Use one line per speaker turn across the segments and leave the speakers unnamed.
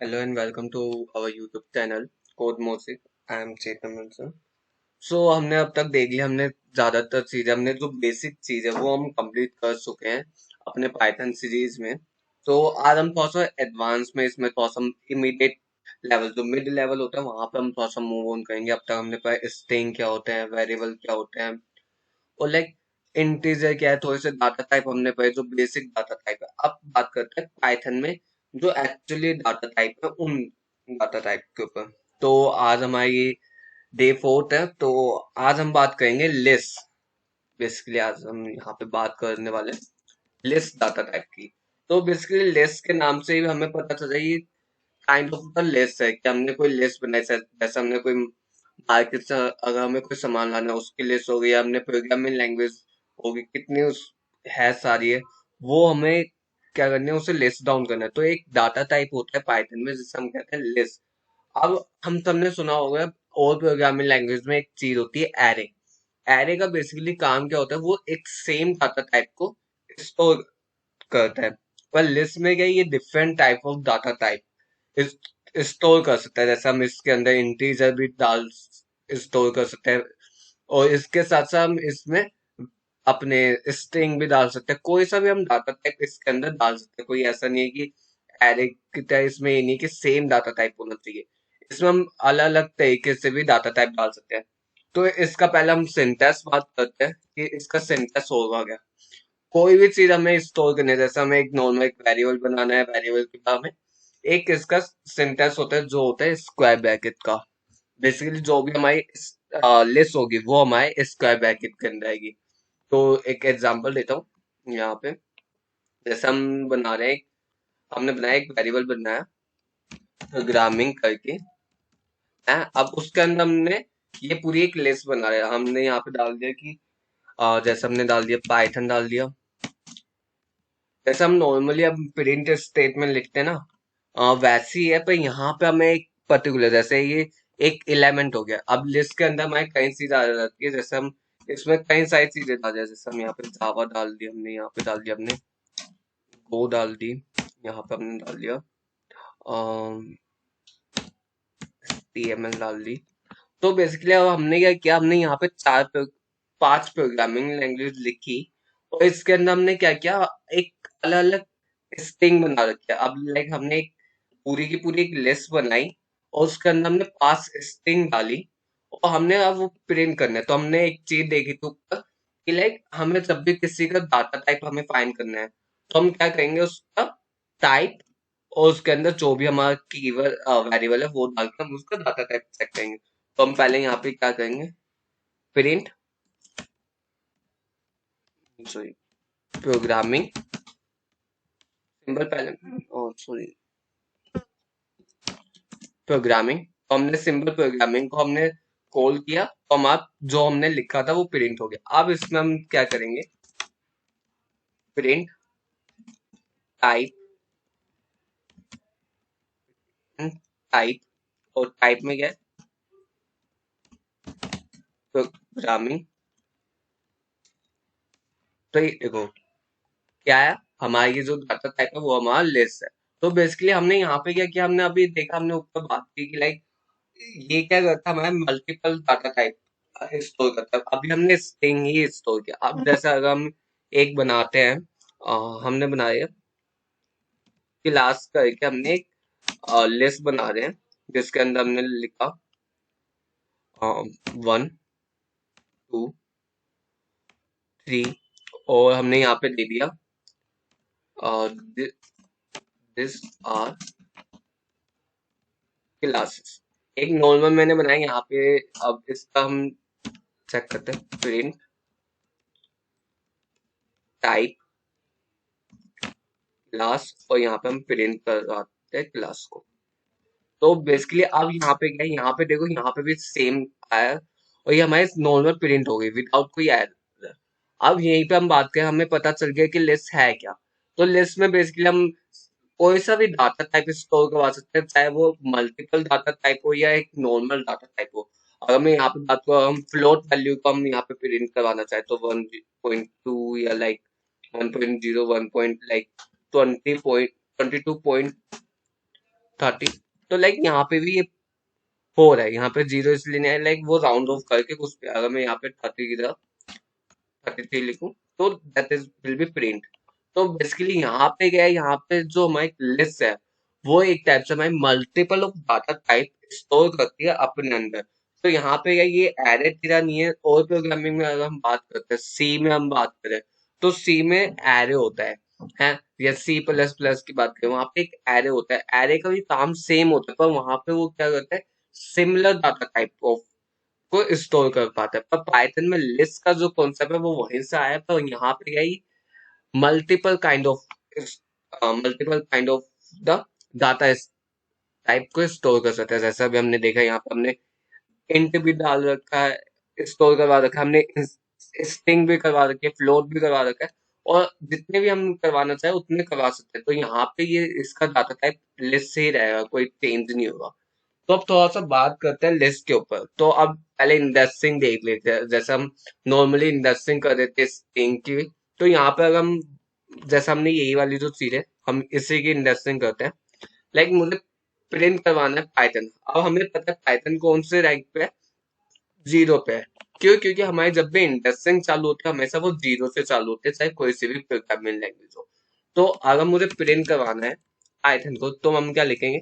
Hello and welcome to our YouTube channel Code Music. I am Chetan Manson. So हमने अब तक देख लिया, हमने ज्यादातर चीजें, हमने जो बेसिक चीज है वो हम कंप्लीट कर चुके हैं अपने पाइथन सीरीज में। तो आज हम थोड़ा सा एडवांस में इसमें थोड़ा सा इमीडिएट लेवल, जो मिड लेवल होता है वहां पे हम थोड़ा सा मूव ऑन करेंगे। अब तक हमने पढ़ा स्ट्रिंग क्या होते हैं, वेरिएबल क्या होते हैं, और लाइक इंटीजर क्या है, थोड़े से डाटा टाइप हमने पढ़े जो बेसिक डाटा टाइप है। अब बात करते हैं पाइथन में जो एक्चुअली डाटा टाइप है, उन डाटा टाइप के ऊपर। तो आज हमारी डे 4 है, तो आज हम बात करेंगे लिस्ट। बेसिकली आज हम यहाँ पे बात करने वाले लिस्ट डाटा टाइप की। तो बेसिकली लिस्ट के नाम से ही हमें पता चल जाए ये काइंड ऑफ द लिस्ट है कि हमने कोई लिस्ट बनाई। जैसे हमने कोई मार्केट से अगर हमें कोई सामान लाना है उसकी लिस्ट हो गई, हमने प्रोग्रामिंग लैंग्वेज होगी कितनी उस है सारी है, वो हमें क्या करना है, उसे लिस्ट डाउन करना है। तो एक डाटा टाइप होता है पाइथन में जिसे हम कहते हैं लिस्ट। अब हम सबने सुना होगा और प्रोग्रामिंग लैंग्वेज में एक चीज होती है एरे। एरे का बेसिकली काम क्या होता है, वो एक सेम डाटा टाइप को स्टोर करता है। पर लिस्ट में क्या है, ये different type of data type store कर सकता है। जैसे हम इसके अंदर इंटीजर भी डाल स्टोर कर सकते हैं, और इसके साथ साथ हम इसमें अपने स्ट्रिंग भी डाल सकते हैं। कोई सा भी हम डाटा टाइप इसके अंदर डाल सकते हैं। कोई ऐसा नहीं है कि एरे की तरह इसमें ये नहीं कि सेम डाटा टाइप होना चाहिए। इसमें हम अलग अलग तरीके से भी डाटा टाइप डाल सकते हैं। तो इसका पहले हम सिंटेक्स बात करते हैं कि इसका सिंटेक्स होगा क्या। कोई भी चीज हमें स्टोर करनी है, जैसे हमें एक नॉर्मल एक वेरिएबल बनाना है, वेरिएबल के बाद हमें एक इसका सिंटेक्स होता है जो होता है स्क्वायर ब्रैकेट का। बेसिकली जो भी हमारी लिस्ट होगी वो हमारे स्क्वायर ब्रैकेट के अंदर आएगी। तो एक एग्जांपल देता हूँ यहाँ पे। जैसे हम बना रहे हैं हमने बनाया एक वेरिएबल बनाया प्रोग्रामिंग करके है। अब उसके अंदर हमने ये पूरी एक लिस्ट बना रहे हैं। हमने यहाँ पे डाल दिया कि जैसे हमने डाल दिया पाइथन डाल दिया। जैसे हम नॉर्मली अब प्रिंट स्टेटमेंट लिखते हैं ना, वैसी है। पर यहाँ पे हमें एक पर्टिकुलर, जैसे ये एक एलिमेंट हो गया। अब लिस्ट के अंदर हमारे कई चीजें आ जाती है। जैसे हम इसमें कई सारी चीजें डाल दिया, जैसे हम यहाँ पे जावा डाल दिया, हमने यहाँ पे डाल दिया, हमने गो डाल दी, यहाँ पे हमने डाल दिया HTML डाल दी। तो बेसिकली अब हमने क्या किया, हमने यहाँ पे 5 प्रोग्रामिंग लैंग्वेज लिखी, और इसके अंदर हमने क्या किया, एक अलग अलग स्ट्रिंग बना रखी है। अब लाइक हमने एक पूरी की पूरी एक लिस्ट बनाई, और उसके अंदर हमने 5 स्ट्रिंग डाली, और हमने अब वो प्रिंट करना है। तो हमने एक चीज देखी थी ऊपर कि लाइक हमें जब भी किसी का डाटा टाइप हमें फाइंड करना है, तो हम क्या करेंगे, उसका टाइप और उसके अंदर जो भी हमारा कीवर्ड वेरिएबल है वो डाल के हम उसका डाटा टाइप चेक करेंगे। तो हम पहले यहाँ पे क्या करेंगे, प्रिंट सॉरी प्रोग्रामिंग सिंबल पहले, सॉरी प्रोग्रामिंग। तो हमने सिंबल प्रोग्रामिंग को हमने कॉल किया, तो हमारा जो हमने लिखा था वो प्रिंट हो गया। अब इसमें हम क्या करेंगे, प्रिंट टाइप, टाइप, और टाइप में क्या है, प्रोग्रामिंग। तो ये देखो क्या है, हमारी जो डाटा टाइप है वो हमारा लिस्ट है। तो बेसिकली हमने यहाँ पे क्या किया, हमने अभी देखा, हमने ऊपर बात की कि लाइक ये क्या करता है, हमारा मल्टीपल डाटा टाइप स्टोर करता है। अभी हमने स्ट्रिंग ही स्टोर किया। अब जैसे अगर हम एक बनाते हैं, हमने बनाया क्लास करके, हमने एक लिस्ट बना रहे हैं जिसके अंदर हमने लिखा 1 2 3, और हमने यहाँ पे दे दिया दिस आर क्लासेस। एक नॉर्मल मैंने बनाया यहाँ पे। अब इसका हम चेक करते हैं, प्रिंट टाइप क्लास, और यहाँ पे हम प्रिंट करवाते हैं क्लास को। तो बेसिकली अब यहाँ पे क्या है, यहाँ पे देखो, यहाँ पे भी सेम आया, और ये हमारे नॉर्मल प्रिंट हो गई विदाउट कोई एरर। अब यहीं पे हम बात करें, हमें पता चल गया कि लिस्ट है क्या। तो लिस्ट में बेसिकली हम कोई सा भी डाटा टाइप स्टोर करवा सकते हैं, चाहे वो मल्टीपल डाटा टाइप हो या एक नॉर्मल डाटा टाइप हो। अगर मैं यहाँ पे बात करूँ, हम फ्लोट वैल्यू को हम यहाँ पे प्रिंट करवाना चाहे तो 1.2 या लाइक 1.0, 1 पॉइंट लाइक 20.22 30। तो लाइक यहाँ पे भी ये 4 है, यहाँ पे 0 इसलिए नहीं है, लाइक वो राउंड ऑफ करके कुछ पे, अगर मैं यहाँ पे 30 की जगह 33 लिखूं तो that is will be print. तो बेसिकली यहाँ पे क्या है, यहाँ पे जो हमारी लिस्ट है वो एक टाइप से हमारी multiple of data type store करती है अपने अंदर। तो यहाँ पे क्या ये एरे तेरा नहीं है। और प्रोग्रामिंग में अगर हम बात करते हैं, सी में हम बात करें तो सी में एरे होता है या सी प्लस प्लस की बात करें वहां पे एक एरे होता है। एरे का भी काम सेम होता है, पर वहां पे वो क्या करता है, सिमिलर डाटा टाइप ऑफ को स्टोर कर पाता है। पर पाइथन में लिस्ट का जो कॉन्सेप्ट है वो वहीं से आया है, पर यहाँ पे क्या है, multiple kind of multiple kind of the data type को स्टोर कर सकते हैं। जैसा भी हमने देखा, यहाँ पे हमने इंट भी डाल रखा है, स्टोर करवा रखा है, हमने स्ट्रिंग भी करवा रखी है, फ्लोट भी करवा रखा है, और जितने भी हम करवाना चाहे उतने करवा सकते हैं। तो यहाँ पे ये इसका डाटा टाइप लिस्ट से ही रहेगा, कोई चेंज नहीं होगा। तो अब थोड़ा सा बात करते हैं लिस्ट के ऊपर। तो अब पहले इंडेक्सिंग देख लेते हैं, जैसे हम नॉर्मली इंडेक्सिंग कर देते हैं स्ट्रिंग की। तो यहाँ पे अगर हम, जैसे हमने यही वाली जो चीज है हम इसी की इंडेक्सिंग करते हैं। लाइक मुझे प्रिंट करवाना है पाइथन। अब हमें पता है पाइथन कौन से रैंक पे है, 0 पे है। क्यों? क्योंकि हमारी जब भी इंडेक्सिंग चालू होती है हमेशा वो 0 से चालू होती है, चाहे कोई सी भी प्रोग्रामिंग लैंग्वेज हो। तो अगर मुझे प्रिंट करवाना है पाइथन को तो हम क्या लिखेंगे,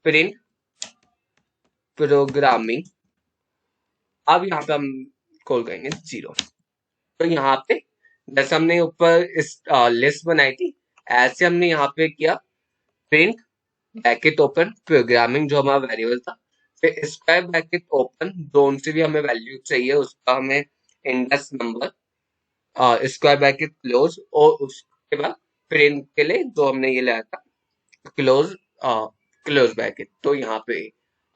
प्रिंट प्रोग्रामिंग। अब यहाँ पे हम कॉल करेंगे 0। तो यहाँ पे जैसे हमने ऊपर इस लिस्ट बनाई थी, ऐसे हमने यहाँ पे किया प्रिंट ब्रैकेट ओपन प्रोग्रामिंग जो हमारा वेरिएबल था, फिर स्क्वायर ब्रैकेट ओपन जोन से भी हमें वैल्यू चाहिए, उसका हमें index number, square bracket close, और उसके बाद प्रिंट के लिए जो हमने ये लाया था क्लोज, क्लोज ब्रैकेट। तो यहाँ पे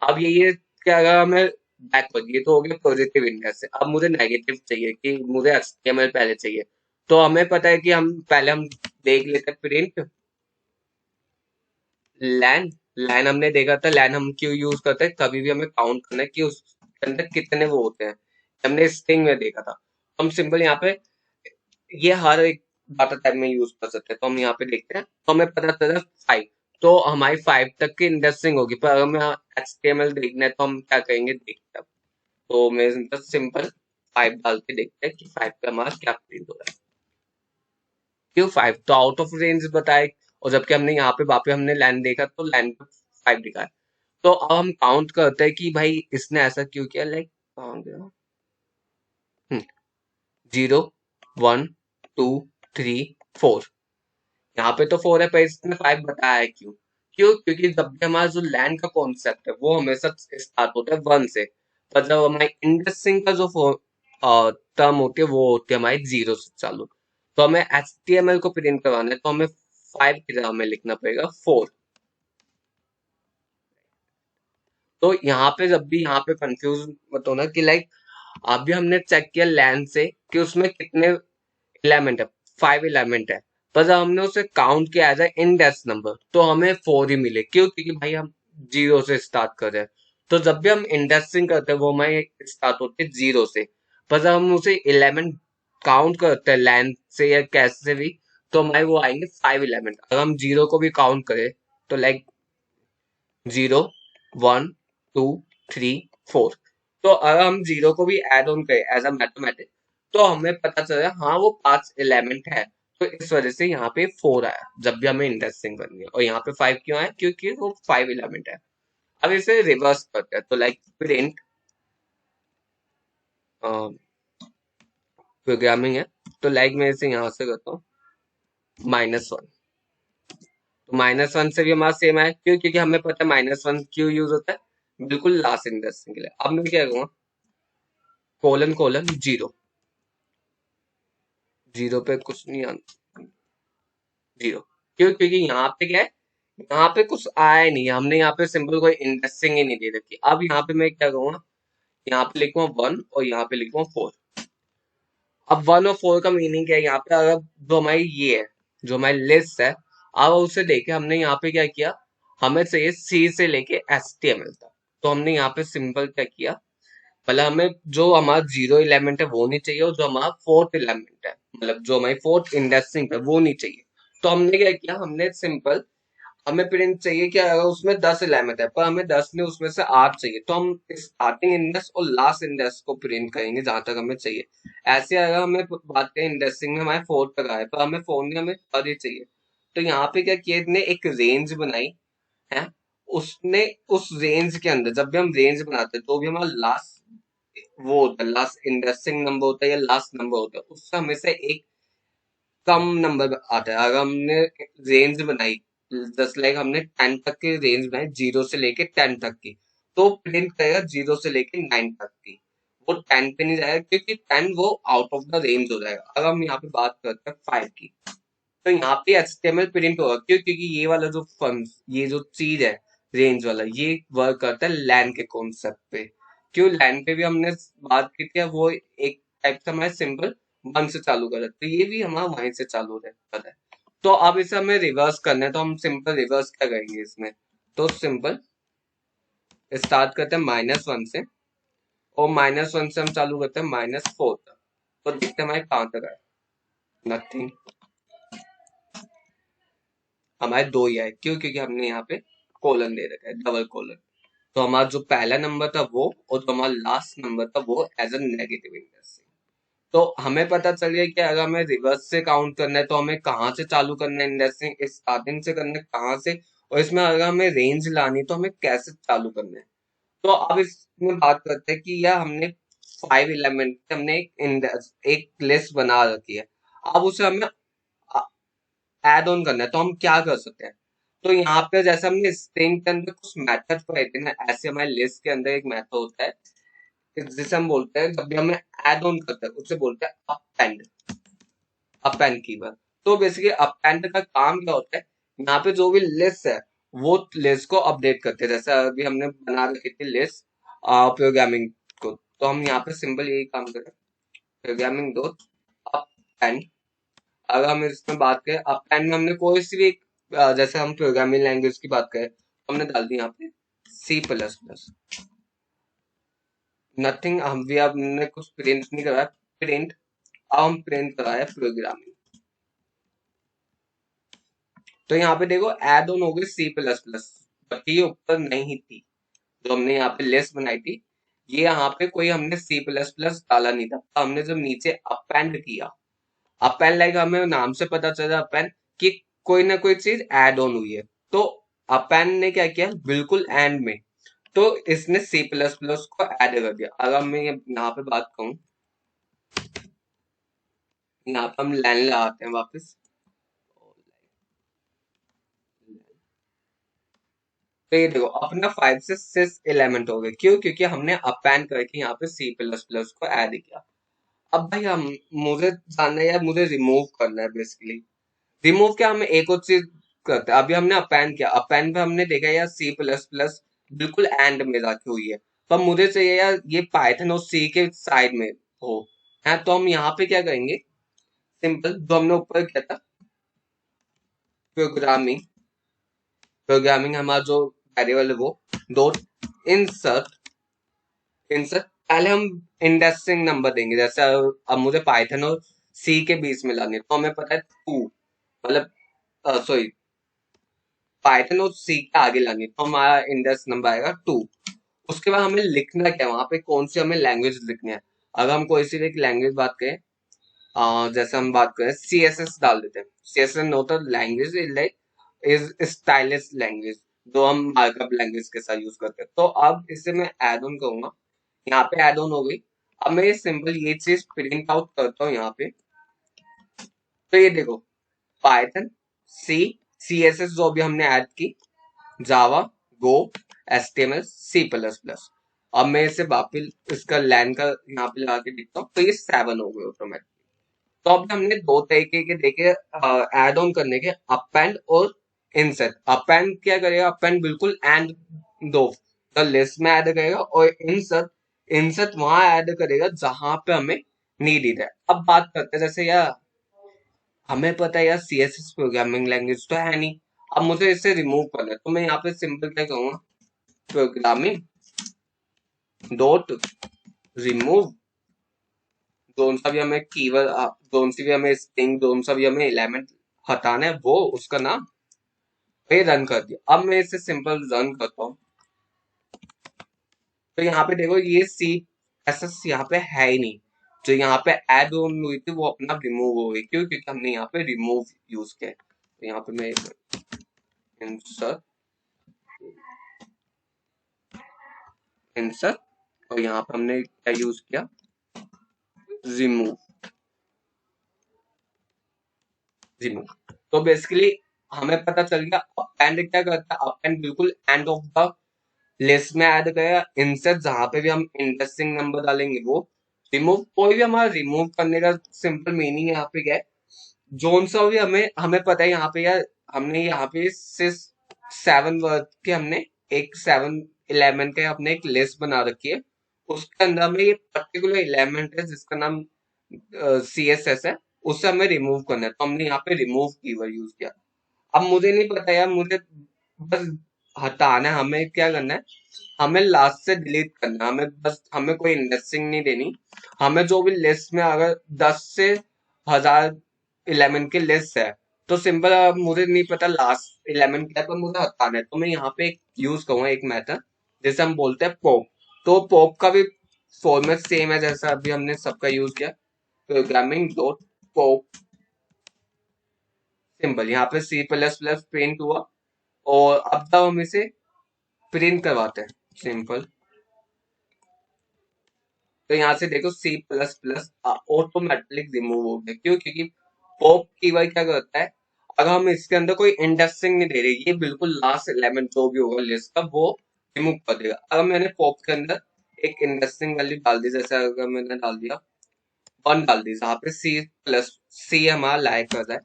अब ये क्या, अगर हमें बैकवर्ड, ये तो हो गया पॉजिटिव इंडेक्स से। अब मुझे नेगेटिव चाहिए कि मुझे एचटीएमएल पहले चाहिए। तो हमें पता है कि हम पहले हम देख लेते हैं प्रिंट लैन। लैन हमने देखा था, लैन हम क्यों यूज करते हैं, कभी भी हमें काउंट करना है कि उसके अंदर कितने वो होते हैं। हमने स्ट्रिंग में देखा था। हम सिंपल यहाँ पे ये हर एक डाटा टाइप में यूज कर सकते हैं। तो हम यहाँ पे देखते हैं तो हमें पता चला 5। तो हमारी 5 तक की इंडेक्सिंग होगी। पर अगर हमें एचटीएमएल देखना है तो हम क्या करेंगे, देखते हैं। तो मैं सिंपल 5 डाल के देखते हैं कि 5 पे हमारा क्या प्रिंट हो रहा है। क्यों 5? तो आउट ऑफ रेंज बताए, और जबकि हमने यहाँ पे वापस हमने लाइन देखा तो लाइन पे 5 दिखा है। तो अब हम काउंट करते हैं कि भाई इसने ऐसा क्यों किया। लाइक 0 1 2 3 4। यहाँ पे तो 4 है पर इसने 5 बताया है क्यों? क्यों? क्योंकि जब भी हमारा जो लैंड का कॉन्सेप्ट है वो हमेशा स्टार्ट होता है 1 से, पर जब हमारी इंडेक्सिंग का जो टर्म होती है वो होती है हमारी 0 से चालू। तो हमें HTML को प्रिंट करवाना है तो हमें 5 की जगह हमें लिखना पड़ेगा 4। तो यहाँ पे जब भी यहाँ पे कंफ्यूज मत होना कि लाइक अभी हमने चेक किया लैंड से कि उसमें कितने एलिमेंट है, 5 एलिमेंट है। पर जब हमने उसे काउंट किया एज इंडेक्स नंबर तो हमें 4 ही मिले। क्यों? क्योंकि भाई हम 0 से स्टार्ट कर रहे हैं। तो जब भी हम इंडेक्सिंग करते हैं वो हमारे स्टार्ट होते हैं 0 से। पर जब हम उसे एलिमेंट काउंट करते हैं लैंड से या कैसे से भी, तो हमारे वो आएंगे 5 एलिमेंट। अगर हम 0 को भी काउंट करें तो लाइक 0 1 2 3 4। तो अगर हम 0 को भी ऐड ऑन करें एज अ मैथमेटिक तो हमें पता चला हाँ वो 5 एलिमेंट है। तो इस वजह से यहाँ पे 4 आया जब भी हमें इंडेक्सिंग करनी है। और यहाँ पे 5 क्यों आया? क्योंकि वो 5 एलिमेंट है। अब इसे रिवर्स करते हैं तो लाइक प्रिंट प्रोग्रामिंग है। तो लाइक मैं इसे यहाँ से करता हूँ -1। तो -1 से भी हमारा सेम है। क्यों? क्योंकि हमें पता है -1 क्यों यूज होता है, बिल्कुल लास्ट इंडेक्सिंग के लिए। अब मैं क्या करूँगा, कोलन कोलन 0। 0 पे कुछ नहीं आना, 0। क्यों? क्योंकि यहाँ पे क्या है, यहाँ पे कुछ आया नहीं, हमने यहाँ पे सिंपल कोई इंडेक्सिंग ही नहीं दे रखी। अब यहाँ पे मैं क्या करूँगा, यहाँ पे लिखूंगा 1 और यहाँ पे लिखूंगा 4। अब 1 और 4 का मीनिंग क्या है, यहाँ पे अगर जो हमारी ये है, जो हमारी लिस्ट है, अब उसे देखे हमने यहाँ पे क्या किया, हमें चाहिए सी से लेके HTML तक। तो हमने यहाँ पे सिंपल क्या किया, मतलब हमें जो हमारा 0 एलिमेंट है वो नहीं चाहिए, और जो हमारा 4th एलिमेंट है, मतलब जो हमारी 4th इंडेक्सिंग है वो नहीं चाहिए। तो हमने क्या किया, हमने सिंपल हमें प्रिंट चाहिए कि अगर उसमें 10 एलिमेंट है पर हमें 10 ने उसमें से 8 चाहिए, तो हम स्टार्टिंग इंडेक्स और लास्ट इंडेक्स को प्रिंट करेंगे जहां तक हमें चाहिए। ऐसे अगर हमें बात करें इंडेक्सिंग में हमारे 4 तक आए पर हमें 4 ने हमें पर ही चाहिए, तो यहाँ पे क्या किया इसने एक रेंज बनाई है। उसने उस रेंज के अंदर जब भी हम रेंज बनाते हैं तो भी हमारा लास्ट वो होता है, लास्ट इंडेक्सिंग नंबर होता है या लास्ट नंबर होता है, उससे हमेशा एक कम नंबर आता है। अगर हमने रेंज बनाई जस्ट लाइक हमने 10 तक की रेंज बनाई, 0 से लेके 10 तक की, तो प्रिंट करेगा 0 से लेके 9 तक की। वो 10 पे नहीं जाएगा क्योंकि 10 वो आउट ऑफ द रेंज हो जाएगा। अगर हम यहाँ पे बात करते हैं 5 की, तो यहाँ पे एचटीएमएल प्रिंट होगा क्यों, क्योंकि ये वाला जो फंक्शन, ये जो चीज है रेंज वाला, ये वर्क करता है लैन के कॉन्सेप्ट पे। क्यों लैन पे भी हमने बात की थी, वो एक टाइप से हमारे सिंपल 1 से चालू कर रहे हैं, तो ये भी हमारा वहीं से चालू रहता है। तो अब इसे हमें रिवर्स करना है, तो हम सिंपल रिवर्स क्या करेंगे इसमें, तो सिंपल स्टार्ट करते हैं -1 से, और -1 से हम चालू करते हैं -4 तक। तो देखते हैं हमारे कहाँ तक आए, नथिंग, हमारे 2 ही आए। क्यों, क्योंकि हमने यहाँ पे कोलन दे रखा है, डबल कोलन। तो हमारा जो पहला नंबर था वो, और जो हमारा लास्ट नंबर था वो एज अ नेगेटिव इंडेक्स। तो हमें पता चल गया कि अगर हमें रिवर्स से काउंट करना है तो हमें कहाँ से चालू करना है इंडेक्सिंग, स्टार्टिंग से करना है कहाँ से, और इसमें अगर हमें रेंज लानी है तो हमें कैसे चालू करना है। तो अब इसमें बात करते हैं कि यह हमने 5 एलिमेंट, हमने एक इंडेक्स, एक लिस्ट बना रखी है। अब उसे हमें ऐड ऑन करना है, तो हम क्या कर सकते हैं। तो यहाँ पे जैसे हमने स्ट्रिंग के अंदर कुछ मेथड पढ़े थे ना, ऐसे हमारे लिस्ट के अंदर एक मेथड होता है जिसे हम बोलते हैं, जब भी हमें ऐड ऑन करते हैं उसे बोलते हैं अपेंड, अपेंड कीवर्ड। तो बेसिकली अपेंड का काम क्या होता है, यहाँ पे जो भी लिस्ट है वो लिस्ट को अपडेट करते हैं। जैसे अभी हमने बना रखी थी लिस्ट प्रोग्रामिंग को, तो हम यहाँ पे सिंपल यही काम करें, प्रोग्रामिंग डॉट अपेंड। अगर हम इसमें बात करें अपेंड में हमने कोई सी भी जैसे हम प्रोग्रामिंग लैंग्वेज की बात करें तो हमने डाल दी यहाँ पे C++। नथिंग, हम भी हमने कुछ प्रिंट नहीं करा, प्रिंट, अब हम प्रिंट करा है प्रोग्रामिंग। तो यहाँ पे देखो ऐड ऑन हो गई C++, बल्कि ये ऊपर नहीं थी जो हमने यहाँ पे लिस्ट बनाई थी, ये यहाँ पे कोई हमने C++ डाला नहीं था। तो हमने जब नीचे अपेंड किया, अपेंड लाइक हमें नाम से पता चला अपेंड कि कोई ना कोई चीज ऐड ऑन हुई है। तो अपेंड ने क्या किया, बिल्कुल एंड में, तो इसने C++ को ऐड कर दिया। अगर मैं यहाँ पे बात कहूँ, यहाँ पे हम लाइन लगाते हैं वापस, तो ये देखो अपना 5 से 6 एलिमेंट हो गए। क्यों, क्योंकि हमने अपेंड करके यहाँ पे C++ को ऐड किया। अब भाई हम, मुझे जानना है यार, मुझे रिमूव करना है बेसिकली। रिमूव क्या, हम एक और चीज करते हैं। अभी हमने अपेंड किया, अपेंड पे हमने देखा यार C++ बिल्कुल एंड में रखी हुई है, तो अब मुझे चाहिए यार ये पाइथन और सी के साइड में हो, है। तो हम यहाँ पे क्या करेंगे, सिंपल जो हमने ऊपर किया था प्रोग्रामिंग, प्रोग्रामिंग हमारा जो वेरिएबल है वो डॉट इंसर्ट, इंसर्ट पहले हम इंडेक्सिंग नंबर देंगे। जैसे अब मुझे पाइथन और सी के बीच में लानी है, तो हमें पता है 2, मतलब सॉरी पाइथन और सी के आगे लानी है, तो हमारा इंडेक्स नंबर आएगा 2। उसके बाद हमें लिखना क्या है, वहां पे कौन सी हमें लैंग्वेज लिखनी है। अगर हम कोई सी भी एक लैंग्वेज बात करें, जैसे हम बात करें CSS डाल देते हैं। CSS note language is like is stylish language, जो हम मार्कअप लैंग्वेज के साथ यूज करते हैं। तो अब इसे मैं ऐड ऑन करूंगा, यहाँ पे ऐड ऑन हो गई। अब मैं ये सिंपल ये चीज प्रिंट आउट करता हूँ यहाँ पे, तो ये देखो पाइथन, सी, CSS जो भी हमने ऐड की, जावा, गो, HTML, C++। अब मैं इसे वापिस इसका लैन का यहाँ पे लगा के देखता हूँ, तो ये 7 हो गए ऑटोमेटिक। तो अब हमने दो तरीके के देखे ऐड ऑन करने के, अपेंड और इंसर्ट। अपेंड क्या करेगा, अपेंड बिल्कुल एंड दो तो लिस्ट में ऐड करेगा, और इंसर्ट, इंसर्ट वहां ऐड करेगा जहां पे हमें नीड है। अब बात करते हैं, जैसे यार हमें पता है यार CSS प्रोग्रामिंग लैंग्वेज तो है नहीं, अब मुझे इसे रिमूव करना है, तो मैं यहाँ पे सिंपल क्या कहूंगा, प्रोग्रामिंग डॉट रिमूव, जोन सा भी हमें कीवर्ड, जोन सी भी हमें स्ट्रिंग, जोन सा भी हमें एलिमेंट हटाना है वो उसका नाम ये रन कर दिया। अब मैं इसे सिंपल रन करता हूँ, तो यहाँ पे देखो ये सी ऐसा यहाँ पे है ही नहीं। जो यहाँ पे एड ऑन हुई थी वो अपना रिमूव हो गई, क्यों? क्योंकि हमने यहाँ पे रिमूव यूज किया है। तो यहाँ पे मैं इंसर्ट इंसर्ट और यहाँ पे हमने क्या यूज किया, रिमूव। रिमूव तो बेसिकली हमें पता चल गया अपेंड क्या करता है। अपेंड बिल्कुल एंड ऑफ द लिस्ट में ऐड करेगा। इंसर्ट जहां पे भी हम इंटरेस्टिंग नंबर डालेंगे वो। रिमूव कोई भी हमारा रिमूव करने का सिंपल मीनिंग यहाँ पे क्या है, जोन सा भी हमें हमें पता है यहाँ पे यार, हमने यहाँ पे सिर्फ 7 वर्ड के हमने एक 7 एलिमेंट के अपने एक लिस्ट बना रखी है। उसके अंदर हमें ये पर्टिकुलर एलिमेंट है जिसका नाम CSS है, उससे हमें रिमूव करना है। तो हमने यहाँ पे रिमूव कीवर्ड यूज किया। अब मुझे नहीं पता यार, मुझे बस हटाना है। हमें क्या करना है, हमें लास्ट से डिलीट करना है। हमें बस हमें कोई इंडेक्सिंग नहीं देनी। हमें जो भी लिस्ट में अगर 10 से 1000 एलिमेंट की लिस्ट है, तो सिंपल मुझे नहीं पता लास्ट एलिमेंट क्या है, पर मुझे हटाना है। तो मैं यहाँ पे एक यूज करूंगा एक मेथड जैसे हम बोलते हैं पॉप। तो पॉप का भी फॉर्मेट सेम है जैसा अभी हमने सबका यूज किया, प्रोग्रामिंग डॉट पॉप। सिंपल यहाँ पे C++ प्रिंट हुआ, और अब तक हम इसे प्रिंट करवाते हैं सिंपल। तो यहाँ से देखो C++ ऑटोमेटिक रिमूव हो गया। क्यों? क्योंकि पॉप कीवर्ड क्या करता है, अगर हम इसके अंदर कोई इंडेक्सिंग नहीं दे रहे, ये बिल्कुल लास्ट एलिमेंट जो भी होगा लिस्ट का वो रिमूव कर देगा। अगर मैंने पॉप के अंदर एक इंडेक्सिंग वैल्यू डाल दी, जैसे अगर मैंने डाल दिया 1 डाल दी, जहाँ पे C हमारा लाइक कर रहा है,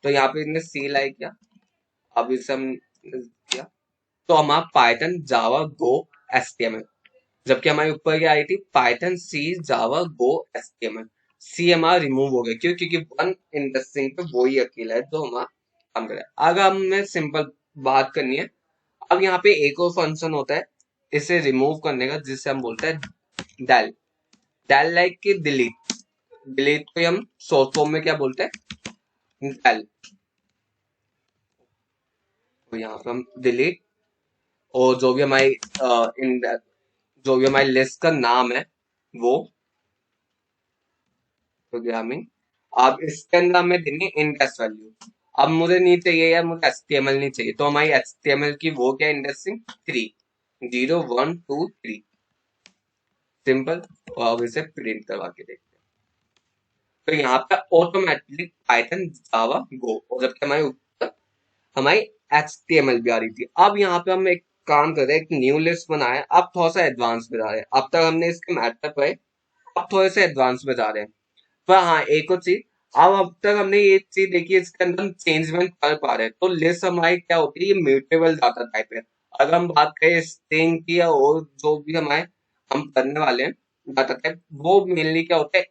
तो यहाँ पे इसने C लाइक किया। अब इसे हम किया तो हमारा पाइथन जावा गो HTML, जबकि हमारे ऊपर क्या आई थी, पाइथन सी जावा गो HTML। सी हमारा रिमूव हो गया। क्यों? क्योंकि वन इंडस्ट्रिंग पे वही अकेला है जो हमारा काम करे। अगर हमें सिंपल बात करनी है, अब यहाँ पे एक और फंक्शन होता है इसे रिमूव करने का, जिसे हम बोलते हैं डेल। डेल लाइक की डिलीट। डिलीट को हम शॉर्ट फॉर्म में क्या बोलते हैं, डेल। तो यहाँ पे हम डिलीट, और जो भी हमारी जो भी हमारी लिस्ट का नाम है वो प्रोग्रामिंग। अब इसके अंदर हमें देनी है इंडेक्स वैल्यू। अब मुझे नहीं चाहिए यार, मुझे HTML नहीं चाहिए, तो हमारी HTML की वो क्या इंडेक्सिंग 3, 0 1 2 3 सिंपल। और अब इसे प्रिंट करवा के देखते हैं। तो यहाँ पे ऑटोमेटिकली पाइथन जावा गो, और जबकि हमारे ऊपर हमारी HTML भी आ रही थी। अब यहाँ पे हम एक काम कर रहे हैं, एक न्यू लिस्ट बनाए। अब थोड़ा सा एडवांस में जा रहे हैं। अब तक हमने इसके मैटर पे, अब थोड़े से एडवांस में जा रहे हैं। पर हाँ एक और चीज, अब तक हमने ये चीज देखी, इसके अंदर हम चेंजमेंट कर पा रहे हैं। तो लिस्ट हमारी क्या होती है, ये म्यूटेबल डाटा टाइप है। अगर हम बात करें स्ट्रिंग की या और जो भी हमारे हम करने वाले हैं डाटा टाइप, वो मेनली क्या होता है,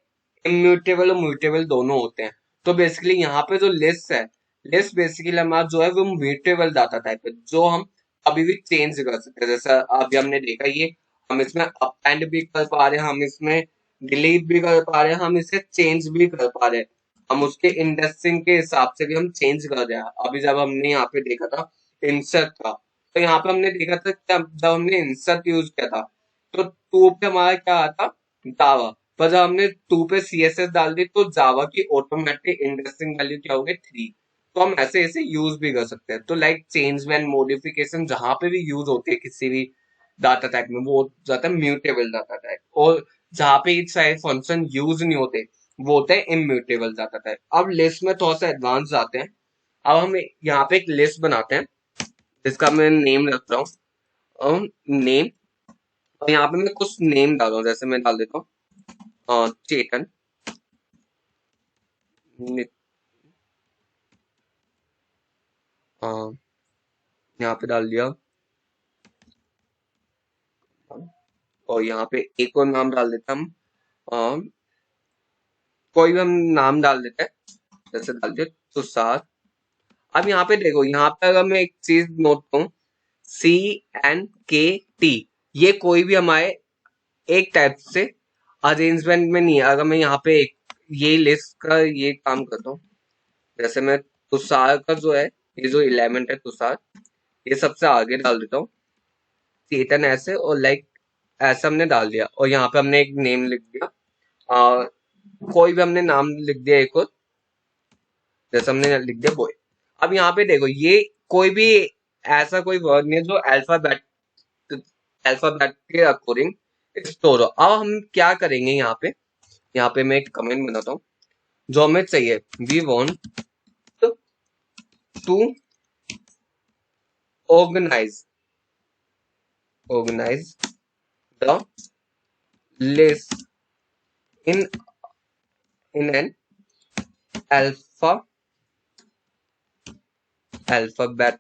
इम्यूटेबल और म्यूटेबल दोनों होते हैं। तो बेसिकली यहाँ पे जो लिस्ट है, लिस्ट बेसिकली हमारा जो है वो म्यूटेबल डाटा टाइप है, जो हम अभी भी चेंज कर सकते हैं। जैसा अभी हमने देखा, ये हम इसमें अपेंड भी कर पा रहे हैं, हम इसमें डिलीट भी कर पा रहे हैं, हम इसे चेंज भी कर पा रहे हैं। हम उसके इंडेक्सिंग के हिसाब से भी हम चेंज कर रहे हैं। अभी जब हमने यहाँ पे देखा था इंसर्ट का, तो यहाँ पे हमने देखा था कि जब हमने इंसर्ट यूज किया था, तो टू पे हमारा क्या आया था, जावा। पर जब हमने टू पे CSS डाल दी, तो जावा की ऑटोमेटिक इंडेक्सिंग वैल्यू क्या हो गई, 3। तो हम ऐसे ऐसे यूज भी कर सकते हैं। तो लाइक चेंज एंड मॉडिफिकेशन जहां पे भी यूज होती है किसी भी डाटा टाइप में, वो हो जाता है म्यूटेबल डाटा टाइप। और जहाँ पे ये सारे फंक्शन यूज नहीं होते, वो होते हैं इम्यूटेबल डाटा टाइप। अब लिस्ट में थोड़ा सा एडवांस जाते हैं। अब हम यहाँ पे एक लिस्ट बनाते हैं जिसका मैं नेम रख रहा हूँ, नेम। और यहाँ पे मैं कुछ नेम डाल रहा हूँ, जैसे मैं डाल देता हूँ चेतन, यहाँ पे डाल दिया। और यहाँ पे एक और नाम डाल देता हम, अ, कोई भी हम नाम डाल देते हैं, जैसे डाल दिया तुषार। अब यहाँ पे देखो, यहाँ पे अगर मैं एक चीज नोट करूं, CNKT, ये कोई भी हमारे एक टाइप से अरेंजमेंट में नहीं है। अगर मैं यहाँ पे एक ये लिस्ट का ये काम करता हूँ, जैसे मैं तुषार का जो है ये जो 11 है तुषार, ये सबसे आगे डाल देता हूँ। चेतन ऐसे, और लाइक ऐसा हमने डाल दिया, और यहाँ पे हमने एक नेम लिख दिया। आ, कोई भी हमने नाम लिख दिया एक और, जैसे हमने लिख दिया बॉय। अब यहाँ पे देखो, ये कोई भी ऐसा कोई वर्ड नहीं है जो अल्फाबेट के अकॉर्डिंग स्टोर हो। अब हम क्या करेंगे यहाँ पे मैं एक कमेंट बनाता हूँ जो हमें चाहिए। We want to organize the list in an alphabetic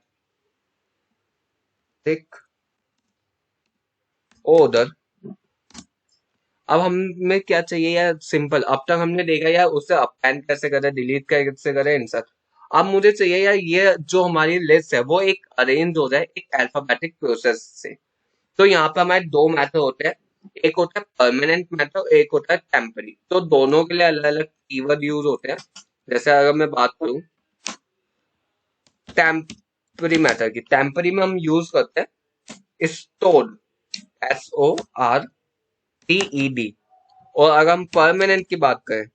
order। अब हमें क्या चाहिए यार, सिंपल। अब तक हमने देखा यार उसे अपेंड कैसे करें, डिलीट कैसे करें, इंसर्ट। अब मुझे चाहिए यार ये जो हमारी लिस्ट है वो एक अरेंज हो जाए एक अल्फाबेटिक प्रोसेस से। तो यहाँ पे हमारे दो मेथड होते हैं, एक होता है परमानेंट मेथड, एक होता है टेम्पररी। तो दोनों के लिए अलग अलग कीवर्ड यूज होते हैं। जैसे अगर मैं बात करूं टेम्पररी मेथड की, टेम्पररी में हम यूज करते हैं स्टोर्ड, SORTED। और अगर हम परमानेंट की बात करें,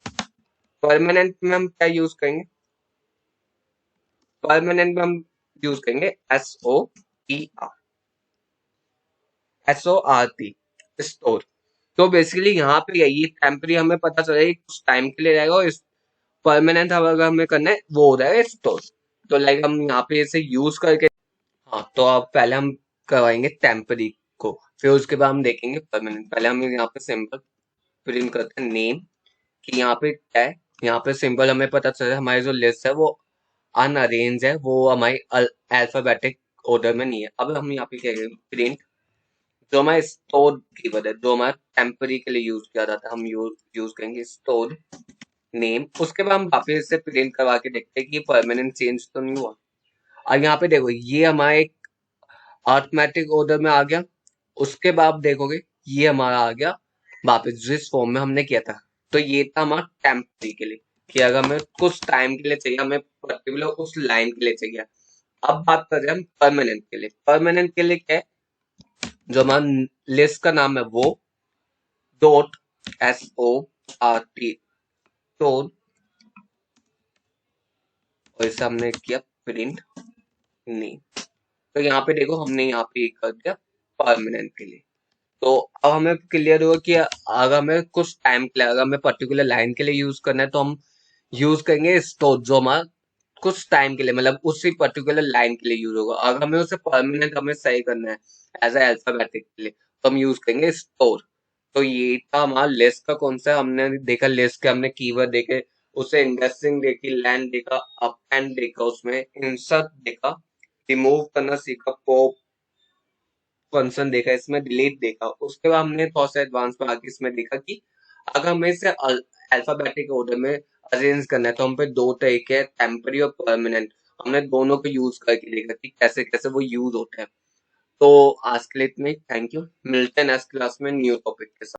परमानेंट में हम क्या यूज करेंगे, परमानेंट में हम यूज करेंगे SORT, स्टोर। तो बेसिकली यहाँ पे यही टेम्पररी हमें पता चला कुछ टाइम के लिए रहेगा, और परमानेंट अगर हमें करना है वो हो जाएगा स्टोर। तो लाइक हम यहाँ पे इसे यूज करके, हाँ तो अब पहले हम करवाएंगे टेम्पररी को, फिर उसके बाद हम देखेंगे परमानेंट। पहले हम यहाँ पे सिंपल प्रिंट करते हैं नेम, कि यहाँ पे क्या है। यहाँ पे सिंपल हमें पता चला हमारी जो लिस्ट है वो अनअरेंज है, वो हमारी अल्फाबेटिक ऑर्डर में नहीं है। अब हम यहाँ पे क्या करेंगे, प्रिंट जो हमारे स्टोर कीवर्ड है, जो हमारा टेम्पररी के लिए यूज किया जाता है, हम यूज करेंगे स्टोर नेम। उसके बाद हम वापस से प्रिंट करवा के देखते हैं कि परमानेंट चेंज तो नहीं हुआ। अब यहाँ पे देखो ये हमारा एक अरिथमेटिक ऑर्डर में आ गया। उसके बाद आप देखोगे ये हमारा आ गया वापस जिस फॉर्म में हमने किया था। तो ये था हमारा टेम्पररी के लिए, कि अगर हमें कुछ टाइम के लिए चाहिए, हमें पर्टिकुलर उस लाइन के लिए चाहिए। अब बात कर रहे हैं हम परमानेंट के लिए। परमानेंट के लिए क्या है, जो हमारा लिस्ट का नाम है वो डॉट SORT, तो और इसे हमने किया प्रिंट नेम। तो यहाँ पे देखो हमने यहाँ पे कर दिया परमानेंट के लिए। तो अब हमें क्लियर हुआ कि अगर हमें कुछ टाइम के लिए, अगर हमें पर्टिकुलर लाइन के लिए यूज करना है, तो हम यूज करेंगे स्टोर, जो हमारा कुछ टाइम के लिए मतलब उसी पर्टिकुलर लाइन के लिए यूज होगा। अगर हमें उसे परमानेंट हमें सही करना है एज ए अल्फाबेटिक के लिए, तो हम यूज करेंगे स्टोर। तो ये था हमारा लिस्ट का कॉन्सेप्ट। हमने देखा लिस्ट के, हमने कीवर्ड देखे, उसे इंडेक्सिंग देखी, लैंड देखा, अपेंड देखा, उसमें इंसर्ट देखा, रिमूव करना सीखा, पॉप फंक्शन देखा, इसमें डिलीट देखा। उसके बाद हमने थोड़ा सा एडवांस में आके इसमें देखा कि अगर हमें इसे अल्फाबेटिक ऑर्डर में अरेंज करना है, तो हम पे दो तरीके हैं, टेम्पररी और परमानेंट। हमने दोनों को यूज करके देखा कि कैसे कैसे वो यूज होते हैं। तो आज के लिए इतना ही। Thank you. मिलते हैं नेक्स्ट क्लास में न्यू टॉपिक के साथ।